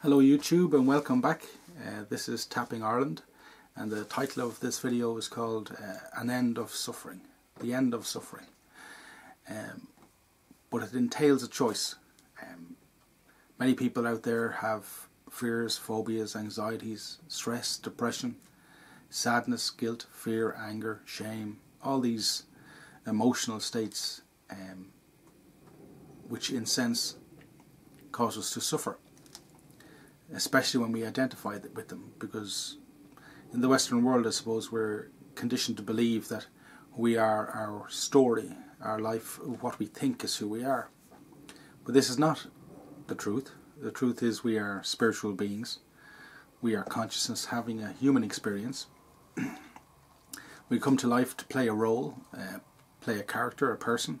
Hello YouTube and welcome back. This is Tapping Ireland and the title of this video is called An End of Suffering. The End of Suffering. But it entails a choice. Many people out there have fears, phobias, anxieties, stress, depression, sadness, guilt, fear, anger, shame, all these emotional states which in sense cause us to suffer. Especially when we identify with them, because in the Western world, I suppose, we're conditioned to believe that we are our story, our life, what we think is who we are. But this is not the truth. The truth is we are spiritual beings. We are consciousness having a human experience. We come to life to play a role, play a character, a person.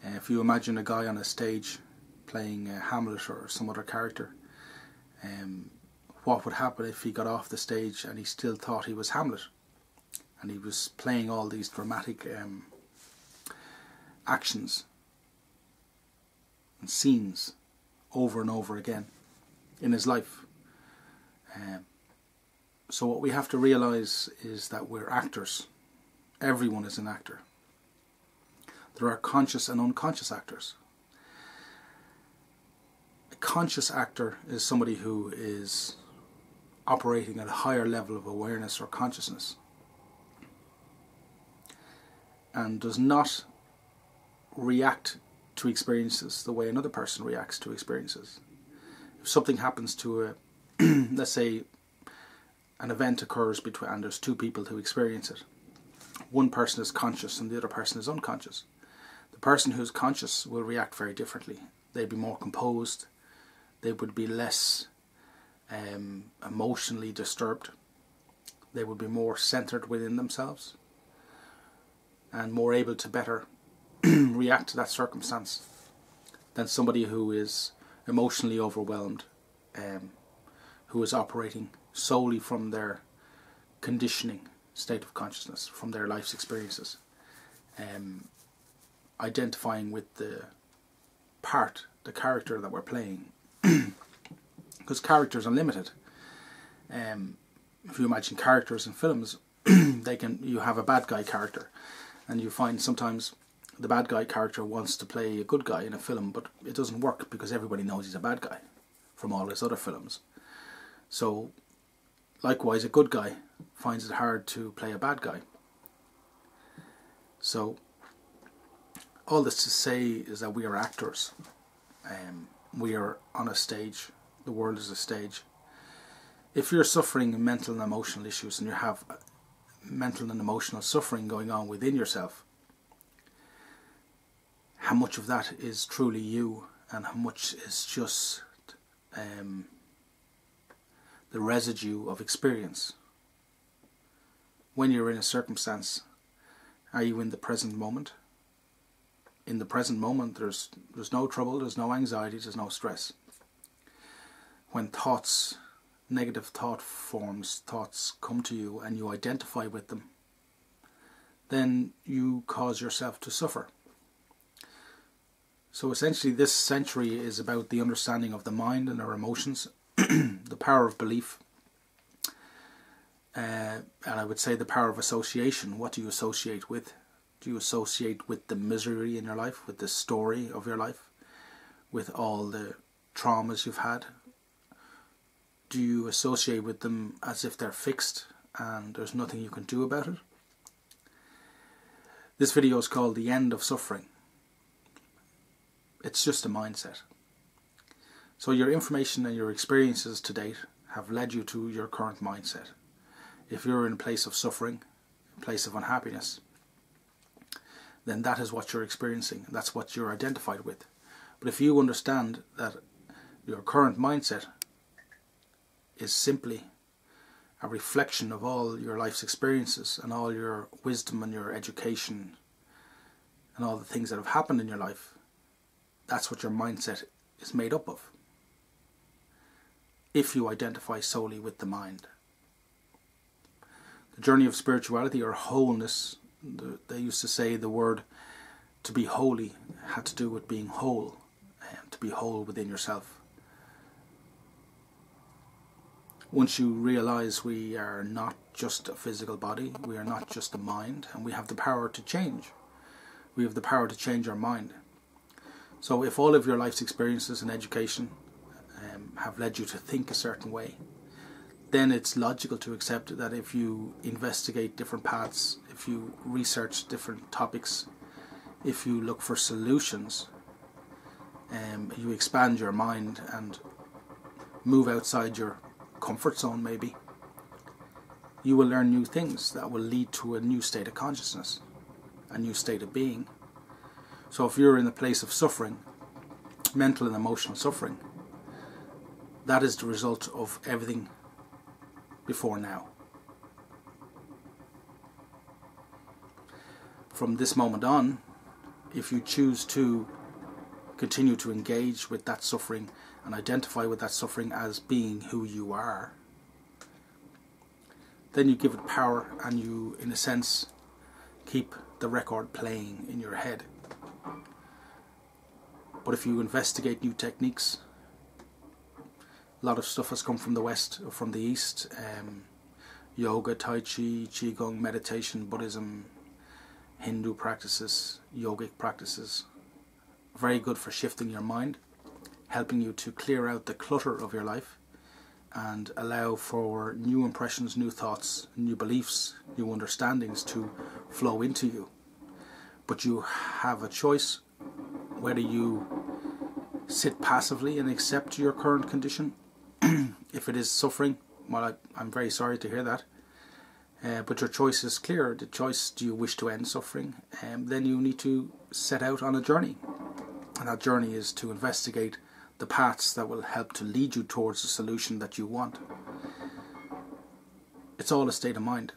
If you imagine a guy on a stage playing Hamlet or some other character, what would happen if he got off the stage and he still thought he was Hamlet and he was playing all these dramatic actions and scenes over and over again in his life. So what we have to realise is that we're actors. Everyone is an actor. There are conscious and unconscious actors. A conscious actor is somebody who is operating at a higher level of awareness or consciousness and does not react to experiences the way another person reacts to experiences. If something happens to a let's say an event occurs between and there's two people who experience it. One person is conscious and the other person is unconscious. The person who's conscious will react very differently. They'd be more composed. They would be less emotionally disturbed. They would be more centered within themselves and more able to better react to that circumstance than somebody who is emotionally overwhelmed, who is operating solely from their conditioning state of consciousness, from their life's experiences, identifying with the character that we're playing. Because characters are limited. If you imagine characters in films, you have a bad guy character, and you find sometimes the bad guy character wants to play a good guy in a film, but it doesn't work because everybody knows he's a bad guy from all his other films. So likewise, a good guy finds it hard to play a bad guy. So all this to say is that we are actors. We are on a stage. The world is a stage. If you're suffering mental and emotional issues and you have mental and emotional suffering going on within yourself, how much of that is truly you and how much is just the residue of experience? When you're in a circumstance, are you in the present moment? In the present moment, there's no trouble, there's no anxiety, there's no stress. When thoughts, negative thoughts come to you and you identify with them, then you cause yourself to suffer. So essentially this century is about the understanding of the mind and our emotions, the power of belief, and I would say the power of association. What do you associate with? Do you associate with the misery in your life, with the story of your life, with all the traumas you've had? Do you associate with them as if they're fixed and there's nothing you can do about it? This video is called The End of Suffering. It's just a mindset. So your information and your experiences to date have led you to your current mindset. If you're in a place of suffering, a place of unhappiness, then that is what you're experiencing. That's what you're identified with. But if you understand that your current mindset is simply a reflection of all your life's experiences and all your wisdom and your education and all the things that have happened in your life, that's what your mindset is made up of. If you identify solely with the mind. The journey of spirituality or wholeness, they used to say the word to be holy had to do with being whole, to be whole within yourself. once you realize we are not just a physical body, we are not just a mind, and we have the power to change. We have the power to change our mind. So if all of your life's experiences and education have led you to think a certain way, then it's logical to accept that if you investigate different paths, if you research different topics, if you look for solutions, you expand your mind and move outside your comfort zone maybe, you will learn new things that will lead to a new state of consciousness, a new state of being. So if you're in a place of suffering, mental and emotional suffering, that is the result of everything before now. From this moment on, if you choose to continue to engage with that suffering and identify with that suffering as being who you are, then you give it power and you, in a sense, keep the record playing in your head. But if you investigate new techniques, a lot of stuff has come from the West, or from the East, yoga, Tai Chi, Qigong, meditation, Buddhism, Hindu practices, yogic practices, very good for shifting your mind, helping you to clear out the clutter of your life and allow for new impressions, new thoughts, new beliefs, new understandings to flow into you. But you have a choice whether you sit passively and accept your current condition. If it is suffering, well, I'm very sorry to hear that. But your choice is clear. The choice, do you wish to end suffering? Then you need to set out on a journey. And that journey is to investigate the paths that will help to lead you towards the solution that you want. It's all a state of mind.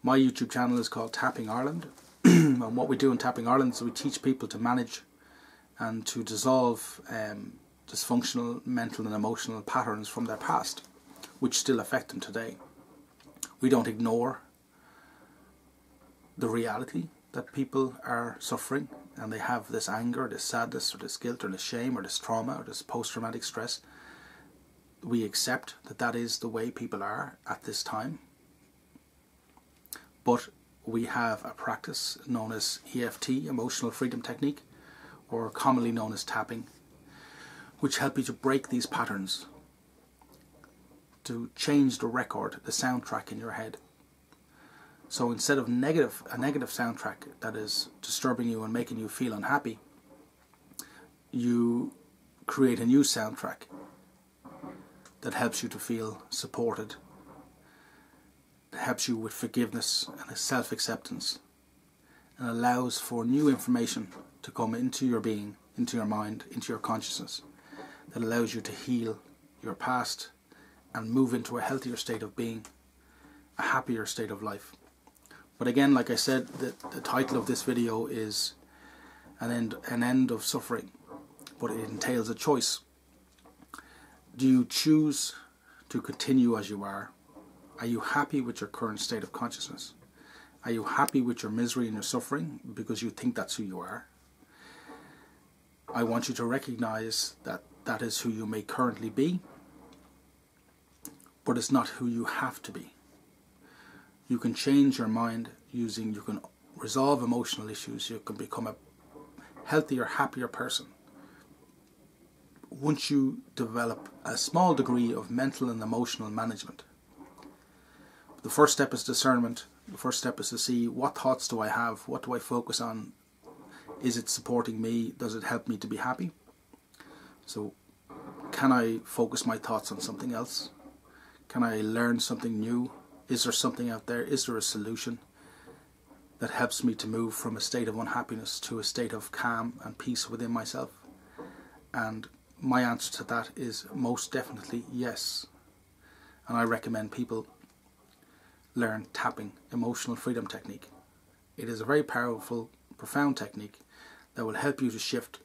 My YouTube channel is called Tapping Ireland. And what we do in Tapping Ireland is we teach people to manage and to dissolve dysfunctional mental and emotional patterns from their past, which still affect them today. We don't ignore the reality that people are suffering and they have this anger, this sadness, or this guilt, or this shame, or this trauma, or this post-traumatic stress. We accept that that is the way people are at this time. But we have a practice known as EFT, Emotional Freedom Technique, or commonly known as tapping, which help you to break these patterns, to change the record, the soundtrack in your head. So instead of a negative soundtrack that is disturbing you and making you feel unhappy, you create a new soundtrack that helps you to feel supported, that helps you with forgiveness and self-acceptance, and allows for new information to come into your being, into your mind, into your consciousness, that allows you to heal your past and move into a healthier state of being, a happier state of life. But again, like I said, the title of this video is an end of suffering, but it entails a choice. Do you choose to continue as you are? Are you happy with your current state of consciousness? Are you happy with your misery and your suffering because you think that's who you are? I want you to recognize that that is who you may currently be, but it's not who you have to be. You can change your mind you can resolve emotional issues, you can become a healthier, happier person once you develop a small degree of mental and emotional management. The first step is discernment. The first step is to see, what thoughts do I have? What do I focus on? Is it supporting me? Does it help me to be happy? So, can I focus my thoughts on something else? Can I learn something new? Is there something out there? Is there a solution that helps me to move from a state of unhappiness to a state of calm and peace within myself? And my answer to that is most definitely yes. And I recommend people learn tapping, Emotional Freedom Technique. It is a very powerful, profound technique that will help you to shift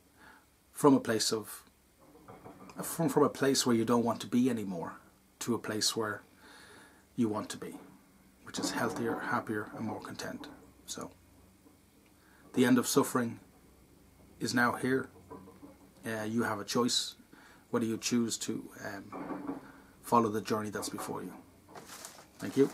from a place where you don't want to be anymore to a place where you want to be, which is healthier, happier, and more content. So, the end of suffering is now here. You have a choice whether you choose to follow the journey that's before you. Thank you.